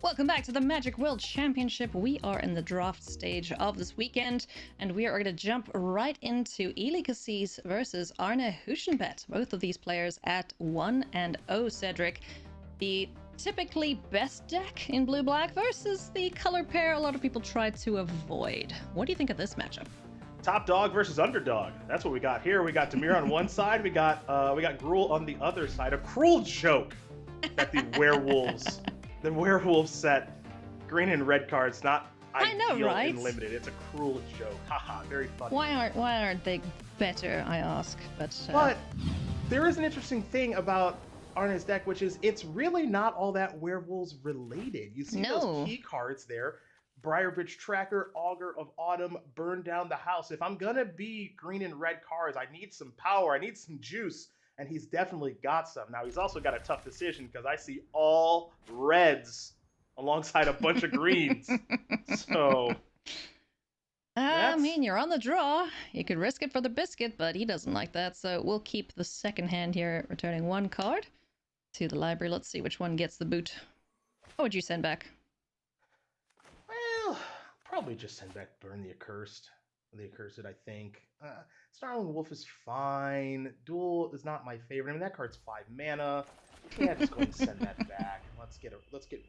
Welcome back to the Magic World Championship. We are in the draft stage of this weekend, and we are going to jump right into Eli Kassis versus Arne Huschenbeth. Both of these players at 1-0, Cedric. The typically best deck in blue-black versus the color pair a lot of people try to avoid. What do you think of this matchup? Top dog versus underdog. That's what we got here. We got Demir on one side. We got Gruul on the other side. A cruel joke that the werewolves set green and red cards not ideal right? in limited. It's a cruel joke. Haha, very funny. Why aren't they better? I ask. But there is an interesting thing about Arne's deck, which is it's really not all that werewolves related. You see those key cards there. Briarbridge Tracker, Augur of Autumn, Burn Down the House. If I'm gonna be green and red cards, I need some power, I need some juice, and he's definitely got some. Now, he's also got a tough decision because I see all reds alongside a bunch of greens. So, I mean, you're on the draw. You could risk it for the biscuit, but he doesn't like that, so we'll keep the second hand here, returning one card to the library. Let's see which one gets the boot. What would you send back? Well, probably just send back Burn the Accursed. The Accursed, I think. Snarling Wolf is fine. Duel is not my favorite. I mean, that card's 5 mana. Yeah, just go ahead and send that back. Let's get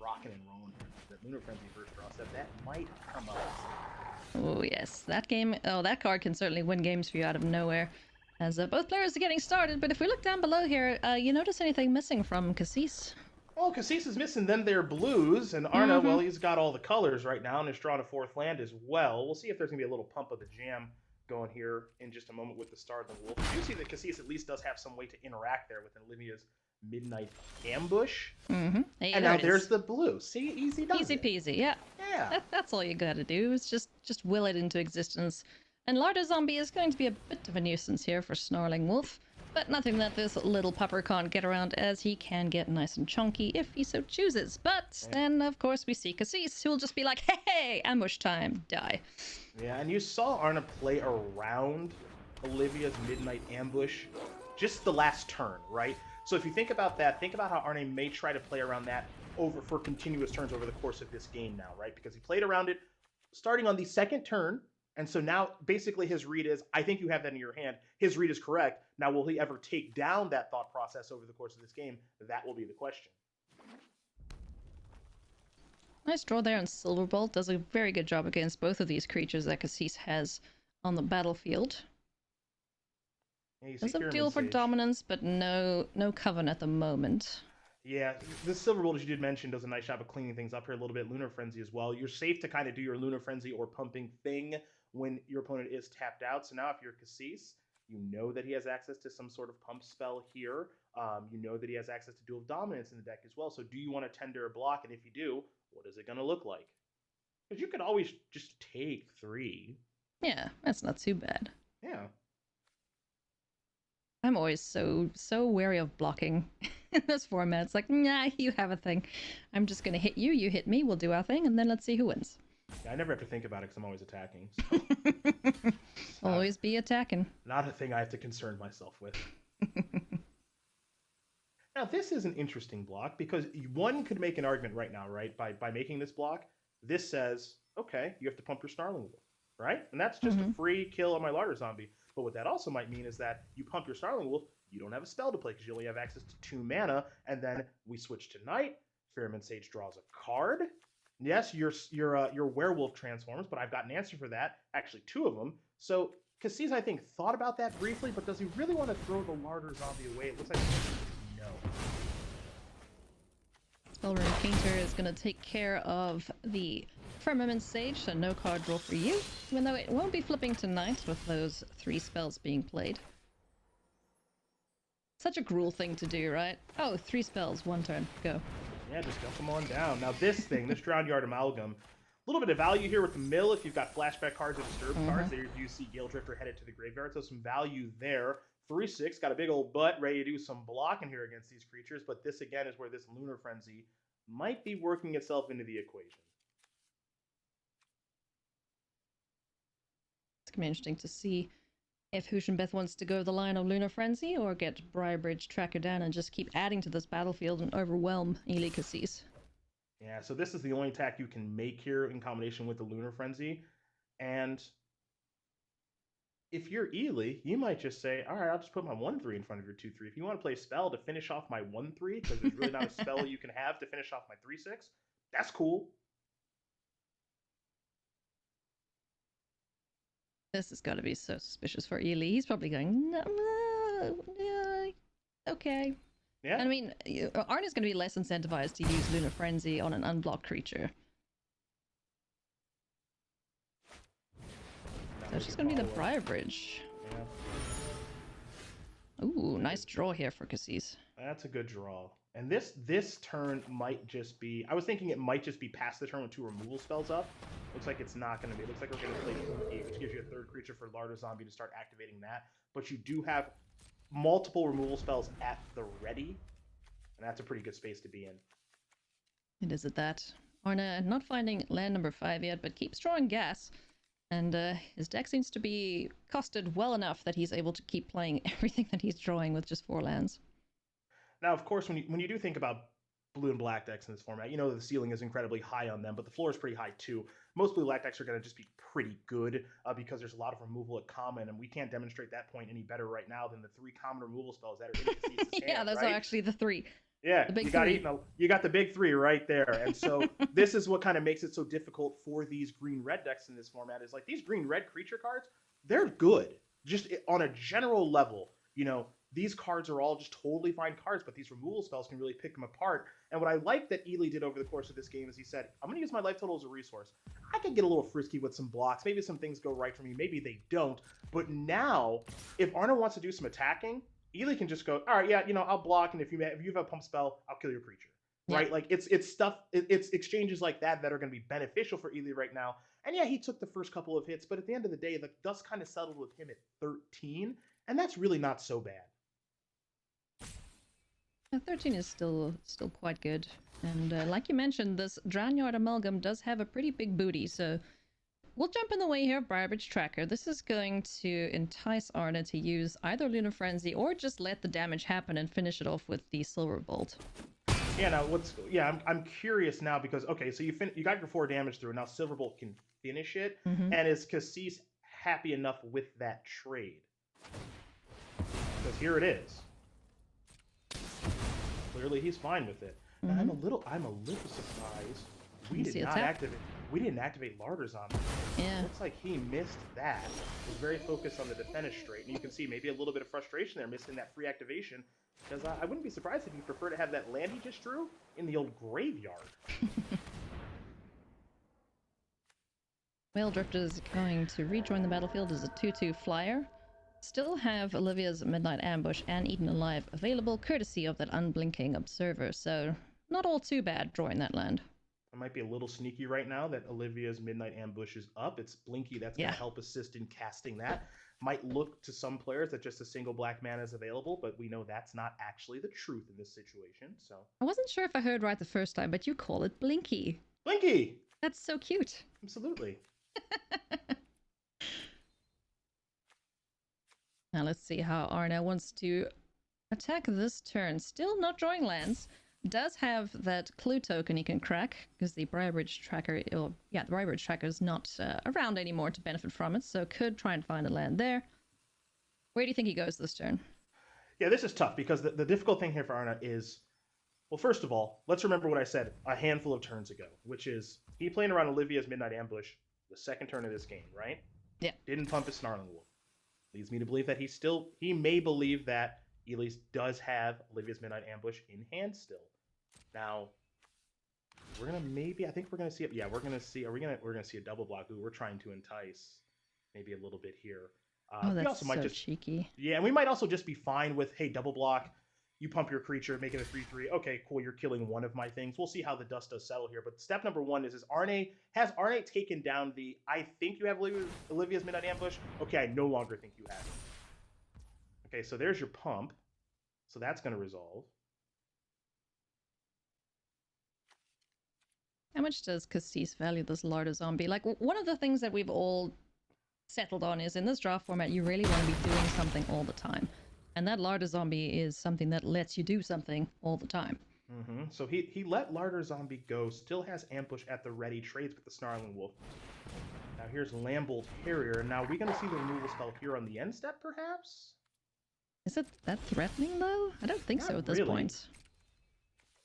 rocking and rolling here. That Lunar Frenzy first draw set, that might come up. Oh yes, that card can certainly win games for you out of nowhere. As both players are getting started, but if we look down below here, you notice anything missing from Kassis? Well, Kassis is missing them their blues, and Arne, well, he's got all the colors right now, and has drawn a 4th land as well. We'll see if there's going to be a little pump of the jam going here in just a moment with the Star of the Wolf. You see that Kassis at least does have some way to interact there with Olivia's Midnight Ambush. And now there's the blue. See, easy does Easy peasy, yeah. Yeah. That's all you gotta do, is just will it into existence. And Larder Zombie is going to be a bit of a nuisance here for Snarling Wolf, but nothing that this little pupper can't get around, as he can get nice and chunky if he so chooses. But then, of course, we see Kassis, who will just be like, hey, ambush time, die. Yeah, and you saw Arne play around Olivia's Midnight Ambush just the last turn, right? So if you think about that, think about how Arne may try to play around that for continuous turns over the course of this game now, right? Because he played around it starting on the second turn, and so now basically his read is, I think you have that in your hand. His read is correct. Now, will he ever take down that thought process over the course of this game? That will be the question. Nice draw there, and Silverbolt does a very good job against both of these creatures that Kassis has on the battlefield. Does a deal for dominance, but no Coven at the moment. Yeah, the Silverbolt, as you did mention, does a nice job of cleaning things up here a little bit. Lunar Frenzy as well. You're safe to kind of do your Lunar Frenzy or pumping thing when your opponent is tapped out. So now if you're Kassis, you know that he has access to some sort of pump spell here. You know that he has access to Duel of Dominance in the deck as well. So do you want to tender a block? And if you do, what is it going to look like? Because you could always just take 3. Yeah, that's not too bad. Yeah. I'm always so wary of blocking in this format. It's like, nah, you have a thing. I'm just going to hit you, you hit me, we'll do our thing, and then let's see who wins. Yeah, I never have to think about it because I'm always attacking. So. Always be attacking. Not a thing I have to concern myself with. Now, this is an interesting block because one could make an argument right now, right? By making this block, this says, okay, you have to pump your Snarling Wolf, right? And that's just a free kill on my Larder Zombie. But what that also might mean is that you pump your Snarling Wolf, you don't have a spell to play because you only have access to 2 mana, and then we switch to Night. Pheromone Sage draws a card. Yes, your werewolf transforms, but I've got an answer for that. Actually, 2 of them. So Kassis, I think, thought about that briefly, but does he really want to throw the Larder Zombie away? It looks like no. Spellrunner Painter is going to take care of the Firmament Sage, so no card draw for you, even though it won't be flipping tonight with those 3 spells being played. Such a Gruul thing to do, right? Oh, 3 spells, 1 turn, go. Yeah, just dump them on down. Now this thing, this Drowned Yard Amalgam, a little bit of value here with the mill if you've got flashback cards or disturb cards. There you see Gale Drifter headed to the graveyard, so some value there. 3/6, got a big old butt, ready to do some blocking here against these creatures, but this again is where this Lunar Frenzy might be working itself into the equation. It's going to be interesting to see if Huschenbeth wants to go the line of Lunar Frenzy or get Briarbridge Tracker down and just keep adding to this battlefield and overwhelm Eli Kassis. Yeah, so this is the only attack you can make here in combination with the Lunar Frenzy. And if you're Ely, you might just say, all right, I'll just put my 1/3 in front of your 2/3. If you want to play a spell to finish off my 1/3, because there's really not a spell you can have to finish off my 3/6, that's cool. This is got to be so suspicious for Ely. He's probably going, no, okay. Yeah. I mean, Arne's going to be less incentivized to use Lunar Frenzy on an unblocked creature. So it's just going to be the Briar Bridge. Yeah. Ooh, nice draw here for Kassis. That's a good draw. And this turn might just be... I was thinking it might just be past the turn with 2 removal spells up. Looks like it's not going to be. It looks like we're going to play Blinky, which gives you a 3rd creature for Larder Zombie to start activating that. But you do have multiple removal spells at the ready. And that's a pretty good space to be in. It is at that. Arne not finding land number 5 yet, but keeps drawing gas. And his deck seems to be costed well enough that he's able to keep playing everything that he's drawing with just 4 lands. Now, of course, when you do think about blue and black decks in this format, you know the ceiling is incredibly high on them, but the floor is pretty high too. Most blue black decks are going to just be pretty good because there's a lot of removal at common, and we can't demonstrate that point any better right now than the 3 common removal spells that are in Kassis' Yeah, hand, those right? are actually the 3. Yeah, the big you got the big 3 right there. And so this is what kind of makes it so difficult for these green-red decks in this format is like these green-red creature cards, they're good. Just on a general level, you know, these cards are all just totally fine cards, but these removal spells can really pick them apart. And what I like that Eli did over the course of this game is he said, I'm going to use my life total as a resource. I can get a little frisky with some blocks. Maybe some things go right for me. Maybe they don't. But now, if Arne wants to do some attacking, Eli can just go, all right, yeah, you know, I'll block, and if you have a pump spell, I'll kill your creature. Yeah. Right? Like, it's exchanges like that that are going to be beneficial for Eli right now. And yeah, he took the first couple of hits, but at the end of the day, the dust kind of settled with him at 13, and that's really not so bad. 13 is still quite good. And like you mentioned, this Drownyard Amalgam does have a pretty big booty, so we'll jump in the way here of Briar Bridge Tracker. This is going to entice Arne to use either Lunar Frenzy or just let the damage happen and finish it off with the Silver Bolt. Yeah, now I'm curious now because, okay, so you got your 4 damage through, and now Silverbolt can finish it, and is Kassis happy enough with that trade? Because here it is. Clearly he's fine with it. And I'm a little surprised we didn't activate Larder Zombie. Yeah. It looks like he missed that. He was very focused on the defenestrate, and you can see maybe a little bit of frustration there missing that free activation. Because I wouldn't be surprised if you prefer to have that land he just drew in the old graveyard. Whale Drift is going to rejoin the battlefield as a 2/2 flyer. Still have Olivia's Midnight Ambush and Eaten Alive available, courtesy of that unblinking Observer, so not all too bad drawing that land. I might be a little sneaky right now that Olivia's Midnight Ambush is up. It's Blinky that's going to help assist in casting that. Might look to some players that just a single black mana is available, but we know that's not actually the truth in this situation. So I wasn't sure if I heard right the first time, but you call it Blinky. Blinky! That's so cute. Absolutely. Now let's see how Arne wants to attack this turn. Still not drawing lands. Does have that clue token he can crack, because the Briar Bridge Tracker, the Briar Bridge Tracker is not around anymore to benefit from it, so could try and find a land there. Where do you think he goes this turn? Yeah, this is tough, because the difficult thing here for Arne is, well, first of all, let's remember what I said a handful of turns ago, which is he playing around Olivia's Midnight Ambush the second turn of this game, right? Yeah. Didn't pump his Snarling Wolf. Leads me to believe that he may believe that Eli does have Olivia's Midnight Ambush in hand still. Now, we're gonna see it. Yeah, we're gonna see a double block. Ooh, we're trying to entice maybe a little bit here. That's so cheeky. Yeah, and we might also just be fine with, hey, double block. You pump your creature, make it a 3/3. Okay, cool. You're killing one of my things. We'll see how the dust does settle here. But step number 1 is has Arne taken down the I think you have Olivia's Midnight Ambush? Okay, I no longer think you have it. Okay, so there's your pump. So that's going to resolve. How much does Kassis value this Larder Zombie? Like, one of the things that we've all settled on is in this draft format, you really want to be doing something all the time. And that Larder Zombie is something that lets you do something all the time. So he let Larder Zombie go, still has Ambush at the ready, trades with the Snarling Wolf. Now here's Lambolt Harrier, and now are we going to see the removal spell here on the end step, perhaps? Is it that threatening, though? I don't think Not so at this really. point.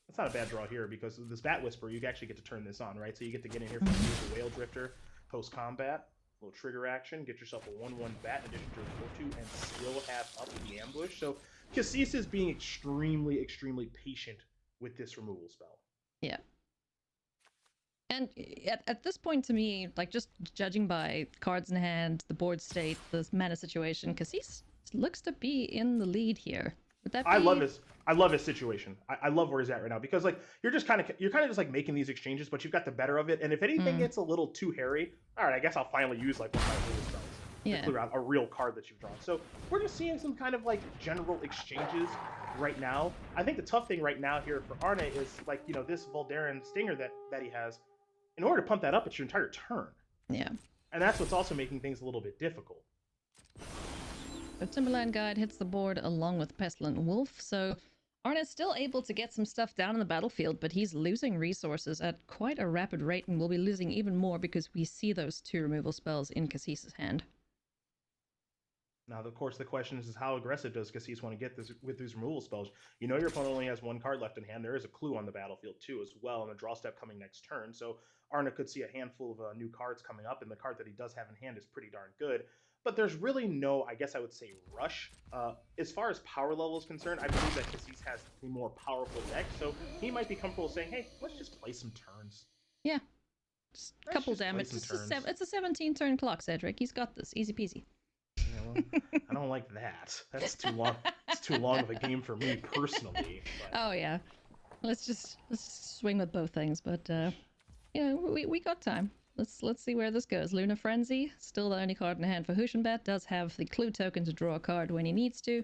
That's not a bad draw here, because this Bat Whisper, you actually get to turn this on, right? So you get to get in here for the Whale Drifter post-combat. Little trigger action, get yourself a 1/1 bat in addition to a 4/2, and still have up the ambush. So Kassis is being extremely, extremely patient with this removal spell. Yeah. And at this point, to me, like, just judging by cards in hand, the board state, the mana situation, Kassis looks to be in the lead here. Would that be... I love his situation. I love where he's at right now, because like you're kind of just like making these exchanges, but you've got the better of it. And if anything gets a little too hairy, all right, I guess I'll finally use like one of my removal spells to clear out a real card that you've drawn. So we're just seeing some kind of like general exchanges right now. I think the tough thing right now here for Arne is like, you know, this Voldaren Stinger that he has. In order to pump that up, it's your entire turn. Yeah. And that's what's also making things a little bit difficult. The Timberland Guide hits the board along with Pestilent Wolf, so Arne is still able to get some stuff down on the battlefield, but he's losing resources at quite a rapid rate, and will be losing even more because we see those 2 removal spells in Kassis' hand. Now, of course, the question is how aggressive does Kassis want to get this with these removal spells? You know your opponent only has 1 card left in hand. There is a clue on the battlefield, too, as well, and a draw step coming next turn. So Arne could see a handful of new cards coming up, and the card that he does have in hand is pretty darn good. But there's really no, I guess I would say, rush. As far as power level is concerned, I believe that Kassis has a more powerful deck, so he might be comfortable saying, hey, let's just play some turns. Yeah. Just a couple damage. It's a 17-turn clock, Cedric. He's got this. Easy peasy. Yeah, well, I don't like that. That's too long. It's too long of a game for me personally. But... Oh yeah, let's just swing with both things. But you know, we got time. Let's see where this goes. Lunar Frenzy, still the only card in hand for Huschenbeth. Does have the clue token to draw a card when he needs to.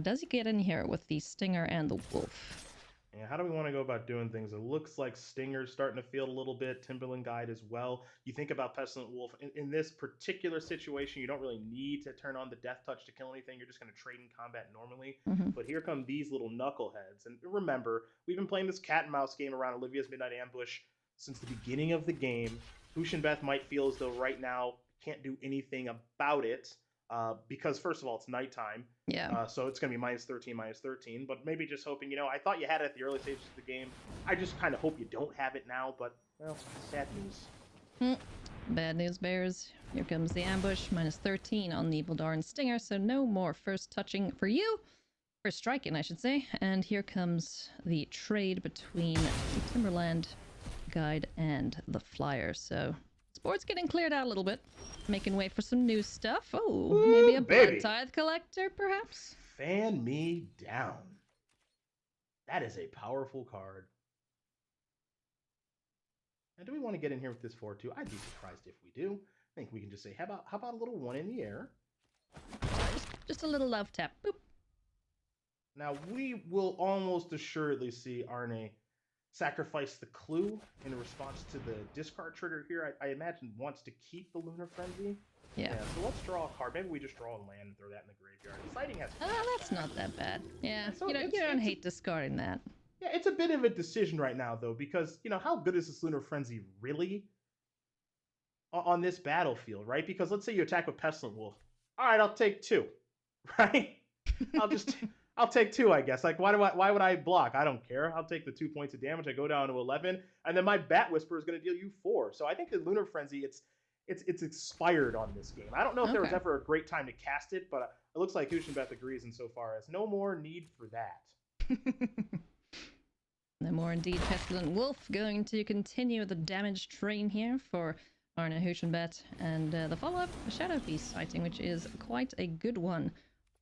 Does he get in here with the Stinger and the Wolf? Yeah, how do we want to go about doing things? It looks like Stinger's starting to field a little bit, Timberland Guide as well. You think about Pestilent Wolf. In this particular situation, you don't really need to turn on the Death Touch to kill anything. You're just going to trade in combat normally. But here come these little knuckleheads. And remember, we've been playing this cat and mouse game around Olivia's Midnight Ambush since the beginning of the game. Huschenbeth might feel as though right now can't do anything about it. Because first of all, it's nighttime. Yeah. So it's going to be -13, but maybe just hoping, you know, I thought you had it at the early stages of the game. I just kind of hope you don't have it now, but, well, sad news. Bad news bears. Here comes the ambush. -13 on the Voldaren Stinger, so no more first touching for you. First striking, I should say. And here comes the trade between the Timberland Guide and the Flyer. So this board's getting cleared out a little bit. Making way for some new stuff. Oh, maybe a Blood Tithe Collector, perhaps? Fan me down. That is a powerful card. And do we want to get in here with this 4/2? I'd be surprised if we do. I think we can just say, how about a little 1 in the air? Just a little love tap. Boop. Now, we will almost assuredly see Arne sacrifice the clue in response to the discard trigger here. I imagine wants to keep the Lunar Frenzy. Yeah. So let's draw a card. Maybe we just draw a land and throw that in the graveyard. Sighting has... that's not that bad. Yeah, so you don't hate discarding that. Yeah, it's a bit of a decision right now, though, because, you know, how good is this Lunar Frenzy really on this battlefield, right? Because let's say you attack with Pestilent Wolf. All right, I'll take 2, right? I'll take 2, I guess. Like, why would I block? I don't care. I'll take the 2 points of damage. I go down to 11, and then my Bat Whisper is going to deal you 4. So I think the Lunar Frenzy, it's expired on this game. I don't know if there was ever a great time to cast it, but it looks like Huschenbeth agrees insofar as no more need for that. No more indeed. Pestilent Wolf going to continue the damage train here for Arne Huschenbeth, and the follow-up, a Shadow Piece sighting, which is quite a good one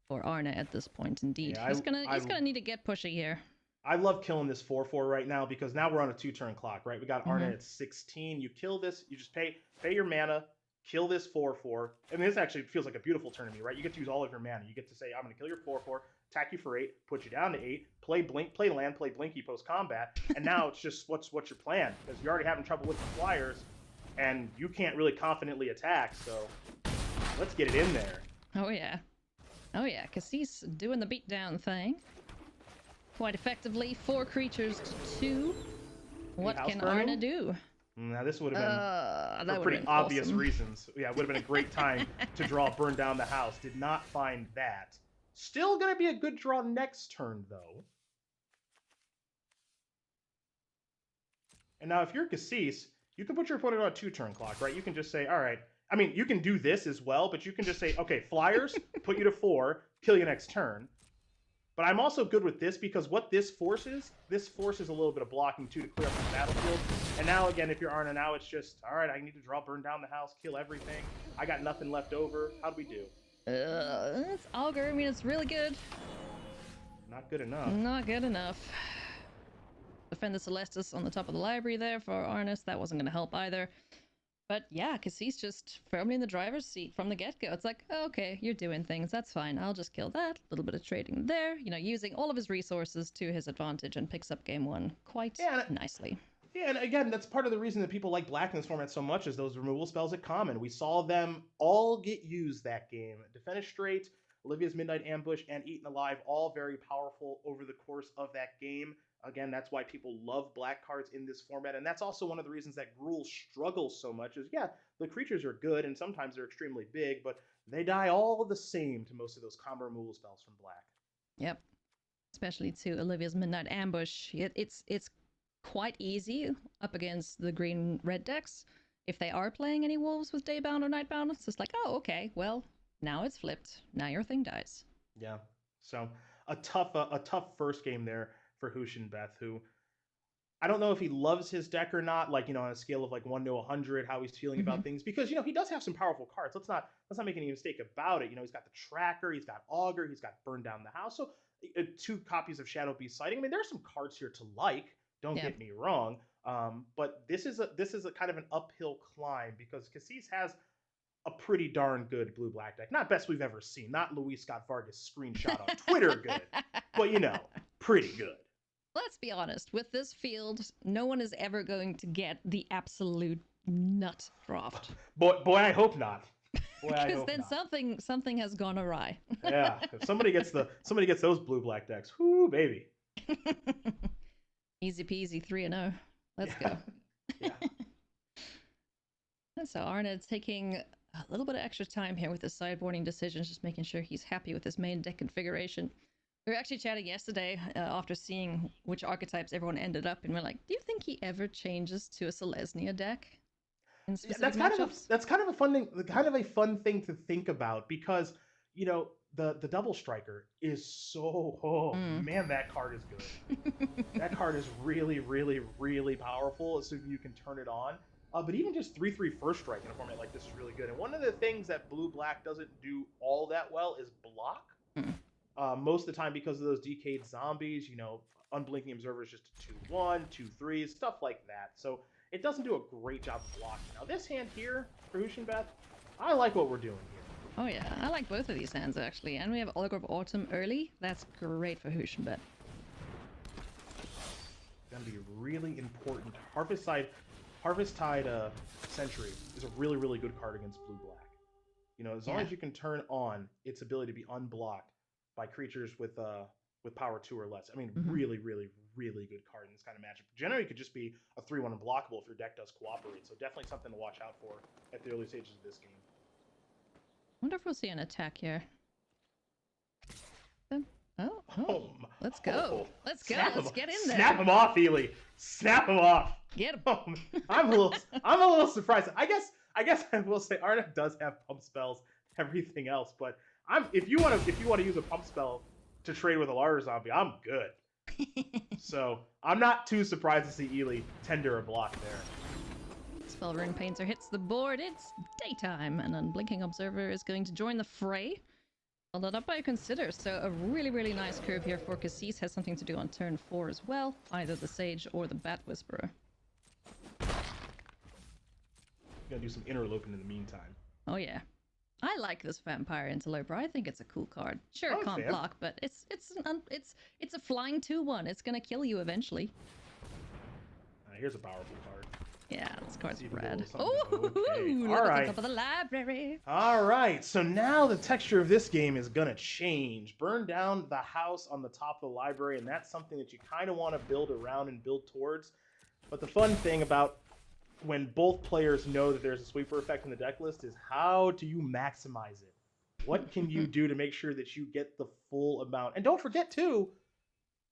for Arne at this point, indeed. Yeah, he's gonna need to get pushy here. I love killing this 4/4 right now because now we're on a 2-turn clock, right? We got Arne at 16. You kill this, you just pay your mana, kill this 4/4. And this actually feels like a beautiful turn to me, right? You get to use all of your mana. You get to say, I'm going to kill your 4/4, attack you for 8, put you down to 8, play land, play Blinky post combat, and now it's just what's your plan? Because you're already having trouble with the Flyers, and you can't really confidently attack. So let's get it in there. Oh yeah. Oh yeah, Kassis doing the beatdown thing. quite effectively. 4 creatures to 2. What can burning? Arne do? Now this would have been for pretty been obvious awesome. reasons. Yeah, it would have been a great time to draw Burn Down the House. Did not find that. Still going to be a good draw next turn, though. And now if you're Kassis, you can put your opponent on a 2-turn clock, right? You can just say, all right. I mean, you can do this as well, but you can just say, okay, flyers, put you to 4, kill you next turn. But I'm also good with this because what this forces a little bit of blocking too to clear up the battlefield. And now again, if you're Arne, now it's just, all right, I need to draw Burn Down the House, kill everything. I got nothing left over. How do we do? It's Augur. I mean, it's really good. Not good enough. Not good enough. Defend the Celestis on the top of the library there for Arnis. That wasn't going to help either. But yeah, Kassis just firmly in the driver's seat from the get-go. It's like, oh, okay, you're doing things. That's fine. I'll just kill that. A little bit of trading there. You know, using all of his resources to his advantage and picks up game 1 quite nicely. Yeah, and again, that's part of the reason that people like Black in this format so much is those removal spells at common. We saw them all get used that game. Defenestrate, Olivia's Midnight Ambush, and Eaten Alive, all very powerful over the course of that game. Again, that's why people love black cards in this format, and that's also one of the reasons that Gruul struggles so much is, yeah, the creatures are good, and sometimes they're extremely big, but they die all the same to most of those combo removal spells from black. Yep. Especially to Olivia's Midnight Ambush. It's quite easy up against the green-red decks. If they are playing any wolves with Daybound or Nightbound, it's just like, oh, okay, well, now it's flipped. Now your thing dies. Yeah, so a tough first game there for Huschenbeth, who I don't know if he loves his deck or not, like, you know, on a scale of like 1 to 100, how he's feeling about things, because, you know, he does have some powerful cards. Let's not make any mistake about it. You know, he's got the Tracker, he's got Augur, he's got Burn Down the House. So 2 copies of Shadow Beast Sighting. I mean, there's some cards here to like. Don't get me wrong. But this is a kind of an uphill climb because Kassis has a pretty darn good blue-black deck. Not best we've ever seen. Not Luis Scott Vargas screenshot on Twitter good. But, you know, pretty good. Let's be honest. With this field, no one is ever going to get the absolute nut draft. Boy, I hope not. Because then something has gone awry. Yeah, if somebody gets those blue-black decks, whoo, baby. Easy peasy, 3-0. Let's go. Yeah. And so Arne taking a little bit of extra time here with his sideboarding decisions, just making sure he's happy with his main deck configuration. We were actually chatting yesterday after seeing which archetypes everyone ended up in. We're like, do you think he ever changes to a Selesnya deck? In specific matchups? That's kind of a fun thing to think about because, you know, the double striker is so man, that card is good. That card is really, really, really powerful, assuming you can turn it on. But even just 3/3 first strike in a format like this is really good. And one of the things that blue-black doesn't do all that well is block. Most of the time because of those decayed zombies, you know, Unblinking Observer is just a 2/1, 2/3, stuff like that. So it doesn't do a great job of blocking. Now this hand here for Huschenbeth, I like what we're doing here. Oh yeah, I like both of these hands actually. And we have Augur of Autumn early. That's great for Huschenbeth. Gonna be really important. Harvest Tide Sentry is a really, really good card against blue-black. You know, as long as you can turn on its ability to be unblocked by creatures with power 2 or less. I mean, really, really, really good card in this kind of matchup. Generally, it could just be a 3/1 unblockable if your deck does cooperate. So definitely something to watch out for at the early stages of this game. Wonder if we'll see an attack here. Oh, let's go. Let's go. Let's get in there. Snap him off, Eli. Snap him off. Get him. Oh, I'm a little surprised. I guess I will say Arne does have pump spells, everything else, but if you want to use a pump spell to trade with a larger zombie, I'm good. So I'm not too surprised to see Eli tender a block there. Spellrune Painter hits the board. It's daytime, and Unblinking Observer is going to join the fray. Followed up by a Consider, so a really, really nice curve here for Kassis. Has something to do on turn 4 as well, either the Sage or the Bat Whisperer. Gonna do some interloping in the meantime. Oh yeah. I like this Vampire Interloper. I think it's a cool card. Sure, it can't block, but it's a flying 2/1. It's gonna kill you eventually. Here's a powerful card. Yeah, this card's See if we get a red. little something Oh, okay. look All at the right. top of the library. All right. So now the texture of this game is gonna change. Burn down the house on the top of the library, and that's something that you kind of want to build around and build towards. But the fun thing about when both players know that there's a sweeper effect in the deck list is how do you maximize it? What can you do to make sure that you get the full amount? And don't forget too,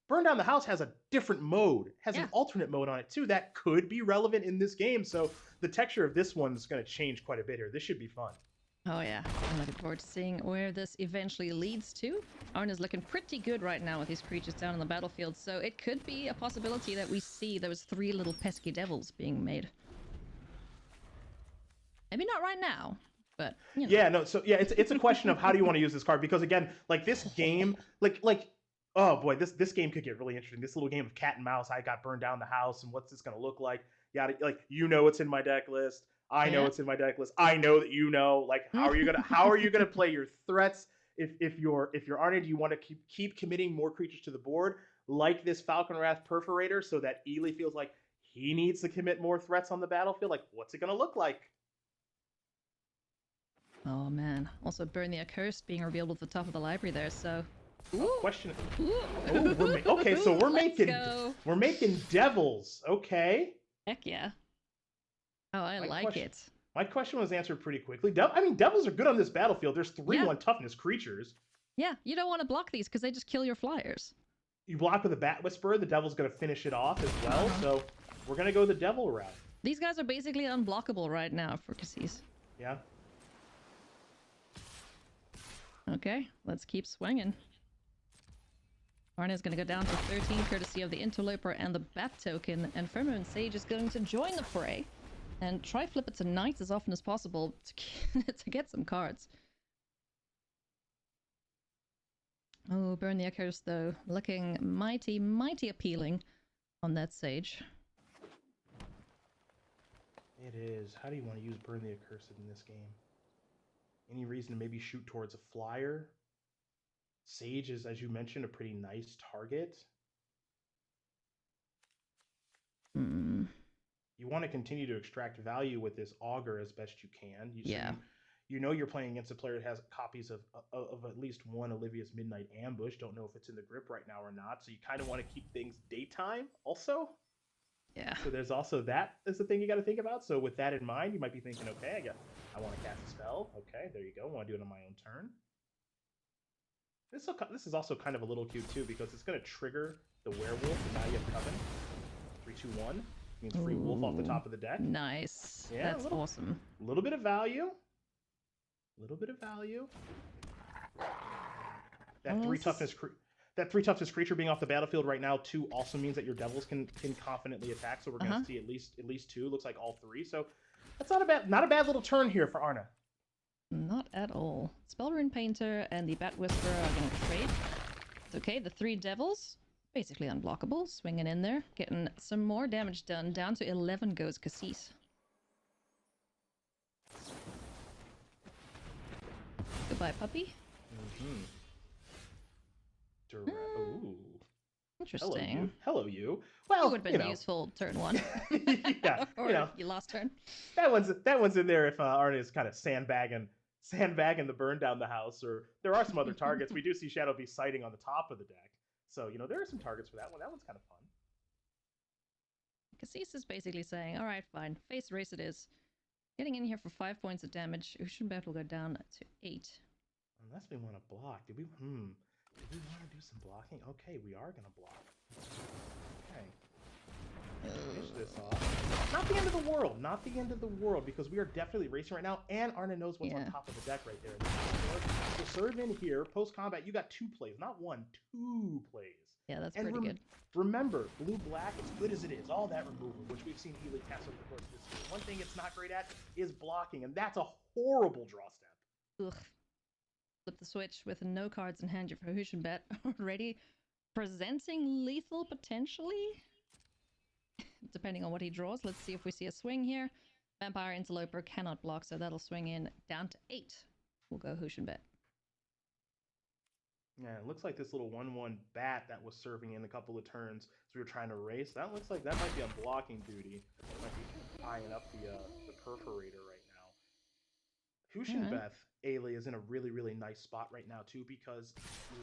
Burn Down the House has a different mode, has an alternate mode on it too that could be relevant in this game. So the texture of this one is going to change quite a bit here. This should be fun. Oh yeah, I'm looking forward to seeing where this eventually leads to. Arne is looking pretty good right now with his creatures down on the battlefield, so it could be a possibility that we see those 3 little pesky devils being made. Maybe not right now, but you know. Yeah, no. So yeah, it's a question of how do you want to use this card, because again, like this game, like oh boy, this game could get really interesting. This little game of cat and mouse. I got burned down the house, and what's this going to look like? Yeah, like you know it's in my deck list. I know it's in my deck list. I know that you know. Like how are you gonna play your threats? If you're Arne, do you want to keep committing more creatures to the board like this Falcon Wrath Perforator, so that Eli feels like he needs to commit more threats on the battlefield? Like what's it gonna look like? Oh man. Also, Burn the Accursed being revealed at the top of the library there, so. Oh, question. Oh, okay, so we're making devils. Okay. Heck yeah. Oh, I like it. My question was answered pretty quickly. I mean, devils are good on this battlefield. There's 3/1 toughness creatures. Yeah, you don't want to block these because they just kill your flyers. You block with a Bat Whisperer, the devil's going to finish it off as well. So we're going to go the devil route. These guys are basically unblockable right now for Kassis. Yeah. Okay, let's keep swinging. Arne is going to go down to 13 courtesy of the Interloper and the Bat token, and Firmament Sage is going to join the fray and try flip it to Knights as often as possible to get some cards. Oh, Burn the Echoes though, looking mighty, mighty appealing on that Sage. It is. How do you want to use Burn the Accursed in this game? Any reason to maybe shoot towards a flyer? Sage is, as you mentioned, a pretty nice target. You want to continue to extract value with this Augur as best you can. You know you're playing against a player that has copies of at least one Olivia's Midnight Ambush. Don't know if it's in the grip right now or not. So you kind of want to keep things daytime also. Yeah. So there's also that as the thing you got to think about. So with that in mind, you might be thinking, okay, I want to cast a spell. Okay, there you go. I want to do it on my own turn. This is also kind of a little cute too, because it's going to trigger the werewolf, and now you have Coven. 3/2/1 means free wolf off the top of the deck. Nice. Yeah, that's awesome. A little bit of value. That 3 toughness creature being off the battlefield right now too also means that your devils can confidently attack. So we're going to see at least 2. Looks like all 3. So that's not a bad little turn here for Arne. Not at all. Spellrune Painter and the Bat Whisperer are going to trade. It's okay, the 3 devils, basically unblockable, swinging in there, getting some more damage done. Down to 11 goes Kassis. Goodbye, puppy. Ooh. Interesting. Hello, you. Well, it would have been useful turn 1. Yeah, or you lost turn. That one's in there if Arne is kind of sandbagging the Burn Down the House, or there are some other targets. We do see Shadow Beast sighting on the top of the deck, so there are some targets for that one. That one's kind of fun. Kassis is basically saying, all right, fine, face race it is. Getting in here for 5 points of damage. Huschenbeth will go down to 8. Unless we want to block. Did we want to do some blocking? Okay, we are going to block. Okay. Finish this off. Not the end of the world. Not the end of the world, because we are definitely racing right now, and Arne knows what's on top of the deck right there. So serve in here. Post-combat, you got 2 plays. Not 1, 2 plays. Yeah, that's pretty good. Remember, blue-black, as good as it is, all that removal, which we've seen Eli Kassis over the course of this year. One thing it's not great at is blocking, and that's a horrible draw step. Ugh. Flip the switch with no cards in hand for Huschenbeth. Already presenting lethal potentially? Depending on what he draws. Let's see if we see a swing here. Vampire Interloper cannot block, so that'll swing in down to 8. We'll go Huschenbeth. Yeah, it looks like this little 1/1 bat that was serving in a couple of turns as we were trying to race. That looks like that might be on blocking duty. eyeing up the perforator right now. All right. Huschenbeth Ailey is in a really, really nice spot right now, too, because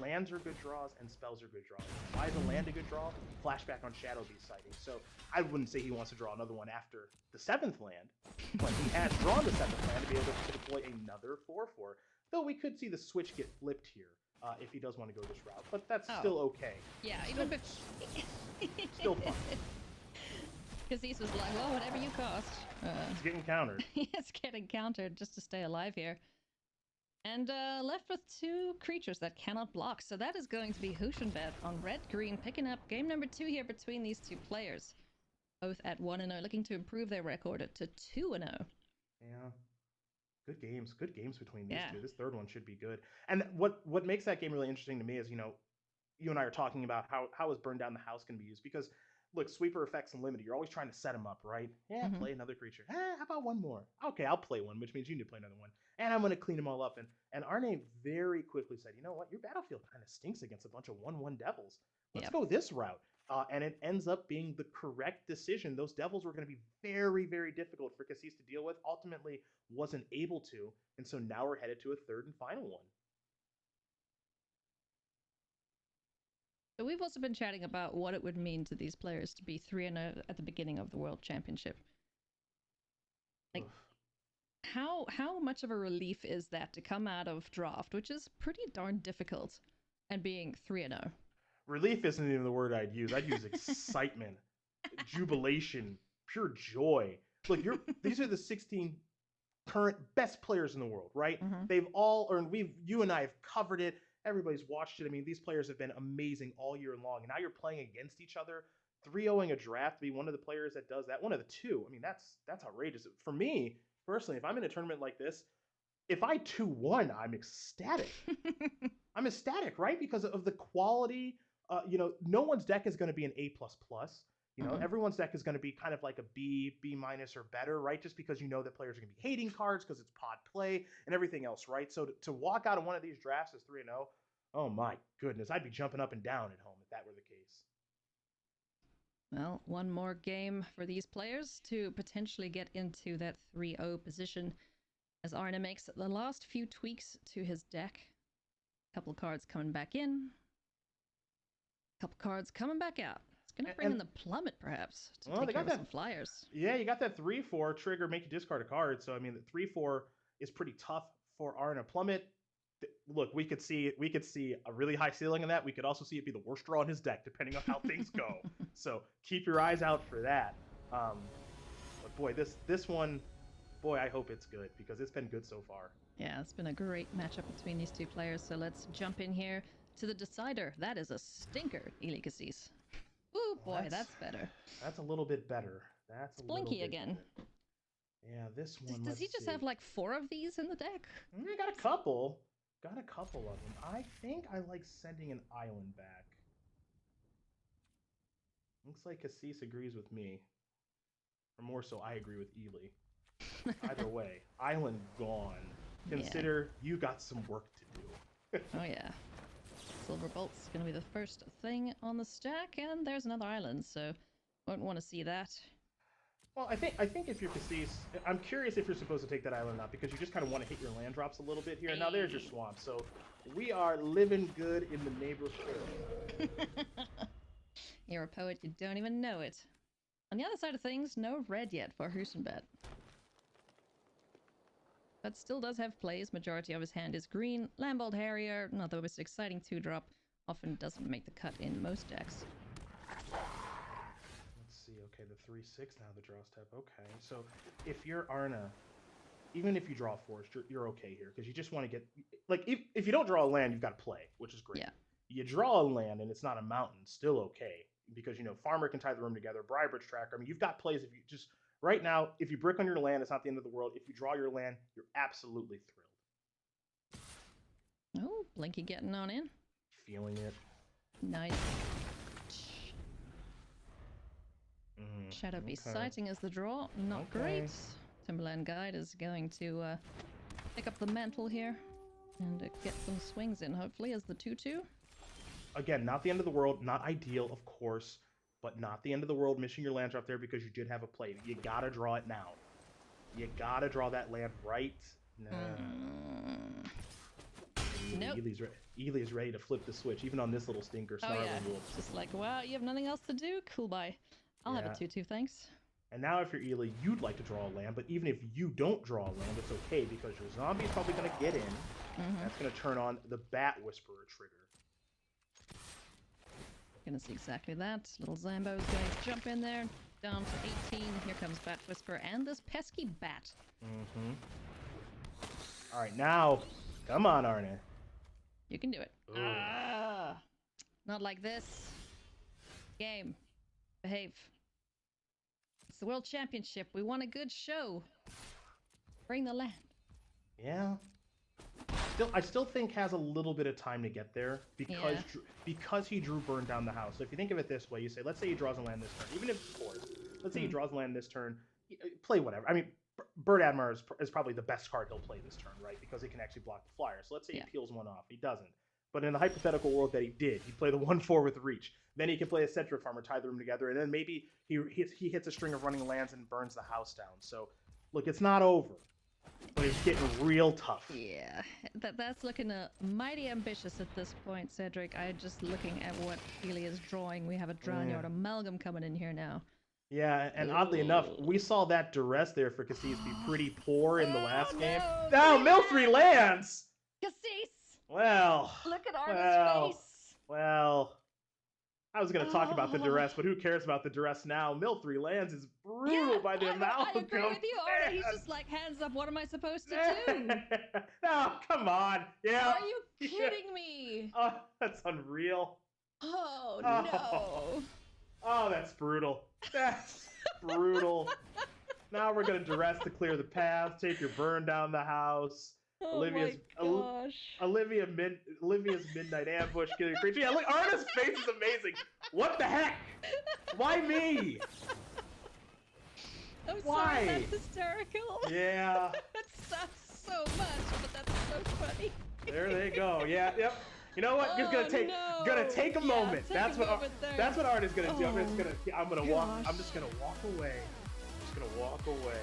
lands are good draws and spells are good draws. Why is a land a good draw? Flashback on Shadow Beast sighting. So I wouldn't say he wants to draw another one after the 7th land, but he has drawn the 7th land to be able to deploy another 4/4. Though we could see the switch get flipped here if he does want to go this route, but that's still okay. Yeah, still, even still fun. Kassis was like, well, whatever you cost. It's getting countered. It's getting countered just to stay alive here. And left with 2 creatures that cannot block. So that is going to be Huschenbeth on red-green, picking up game number 2 here between these 2 players. Both at 1-0, looking to improve their record to 2-0. Yeah. Good games between these two. This third one should be good. And what makes that game really interesting to me is, you and I are talking about how is Burn Down the House going to be used, because look, sweeper effects and limited, you're always trying to set them up, right? Yeah, play another creature. How about one more? Okay, I'll play one, which means you need to play another one. And I'm going to clean them all up. And Arne very quickly said, you know what? Your battlefield kind of stinks against a bunch of 1/1 devils. Let's go this route. And it ends up being the correct decision. Those devils were going to be very, very difficult for Kassis to deal with. Ultimately, wasn't able to. And so now we're headed to a third and final one. So we've also been chatting about what it would mean to these players to be 3-0 at the beginning of the World Championship. Like, how much of a relief is that to come out of draft, which is pretty darn difficult, and being 3-0? Relief isn't even the word I'd use. I'd use excitement, jubilation, pure joy. Look, these are the 16 current best players in the world, right? They've all earned. You and I have covered it. Everybody's watched it. I mean, these players have been amazing all year long, and now you're playing against each other. 3-0ing a draft to be one of the players that does that, one of the 2. I mean, that's outrageous. For me personally, if I'm in a tournament like this, if I 2-1, I'm ecstatic. I'm ecstatic, right? Because of the quality. No one's deck is going to be an A++. Everyone's deck is going to be kind of like a B minus or better, right? Just because that players are going to be hating cards because it's pod play and everything else, right? So to walk out of one of these drafts as 3-0, oh my goodness, I'd be jumping up and down at home if that were the case. Well, one more game for these players to potentially get into that 3-0 position as Arne makes the last few tweaks to his deck. A couple of cards coming back in. A couple cards coming back out. It's going to bring in the plummet, perhaps, to take care of some flyers. Yeah, you got that 3/4 trigger, make you discard a card. So, I mean, the 3/4 is pretty tough for Arne. Plummet, look, we could see a really high ceiling in that. We could also see it be the worst draw in his deck, depending on how things go. So keep your eyes out for that. But boy, this one, boy, I hope it's good, because it's been good so far. Yeah, it's been a great matchup between these 2 players. So let's jump in here to the decider. That is a stinker, Eli Kassis. Ooh, boy, that's better. That's a little bit better. That's Blinky again. Better. Yeah, this one. Does he just have like 4 of these in the deck? I got a couple. Got a couple of them. I think I like sending an island back. Looks like Kassis agrees with me. Or more so, I agree with Eli. Either way, island gone. Consider you got some work to do. Oh yeah. Silver Bolt's going to be the first thing on the stack, and there's another island, so won't want to see that. Well, I think if you're Kassis, I'm curious if you're supposed to take that island out, because you just kind of want to hit your land drops a little bit here. Now there's your swamp, so we are living good in the neighborhood. You're a poet, you don't even know it. On the other side of things, no red yet for Huschenbeth. But still does have plays. Majority of his hand is green. Lambald Harrier, not the most exciting 2-drop, often doesn't make the cut in most decks. Let's see, okay, the 3/6 now, the draw step. Okay, so if you're Arne, even if you draw forest, you're okay here, because you just want to get, like, if you don't draw a land, you've got to play, which is great. Yeah. You draw a land and it's not a mountain, still okay, because Farmer can tie the room together, Brybridge Tracker. I mean, you've got plays. If you just right now, if you brick on your land, it's not the end of the world. If you draw your land, you're absolutely thrilled. Oh, Blinky getting on in. Feeling it. Nice. Shadow Beast Sighting is the draw. Not great. Timberland Guide is going to pick up the mantle here and get some swings in, hopefully, as the 2/2. Again, not the end of the world, not ideal, of course, but not the end of the world missing your land drop there because you did have a play. You gotta draw it now. You gotta draw that land right now. Nope. Eli's ready to flip the switch, even on this little stinker. Snarling Wolf. Just like, wow, you have nothing else to do? Cool, bye. I'll have a 2/2, thanks. And now if you're Eli, you'd like to draw a land, but even if you don't draw a land, it's okay because your zombie is probably going to get in. That's going to turn on the Bat Whisperer trigger. Gonna see exactly that. Little Zambo's going to jump in there. Down to 18. Here comes Bat Whisperer and this pesky bat. All right, now, come on, Arne. You can do it. Not like this. Game. Behave. It's the World Championship. We want a good show. Bring the land. Yeah. I still think has a little bit of time to get there because he drew Burn Down the House. So if you think of it this way, you say, let's say he draws a land this turn, even if it's forced. Let's say he draws a land this turn. Play whatever. I mean, Bird Admiral is probably the best card he'll play this turn, right? Because he can actually block the flyer. So let's say he peels one off. He doesn't. But in the hypothetical world that he did, he'd play the 1/4 with reach. Then he can play a Sentry Farmer, tie the room together, and then maybe he hits a string of running lands and burns the house down. So, look, it's not over. But it's getting real tough. Yeah, that's looking mighty ambitious at this point, Cedric. I'm just looking at what Eli is drawing. We have a Drownyard Amalgam coming in here now. Yeah, and oddly enough, we saw that duress there for Kassis be pretty poor in the last game. Now, mill 3 lands! Kassis! Well, look at Arne's face! Well, I was going to talk about the duress, but who cares about the duress now? Mill 3 lands is brutal by the amount. I agree with you, Arne. He's just like, hands up, what am I supposed to do? No, come on. Yeah. Are you kidding me? Oh, that's unreal. Oh, no. Oh, that's brutal. That's brutal. Now we're going to duress to clear the path, take your Burn Down the House. Oh Olivia's Midnight Ambush, kill your creature. Yeah, look, Arne's face is amazing. What the heck? Why me? I'm sorry, that's hysterical. Yeah. That sucks so much, but that's so funny. There they go. Yeah, yep. You know what? Just gonna take a moment. That's what Arne's gonna do. I'm just gonna walk away. I'm just gonna walk away.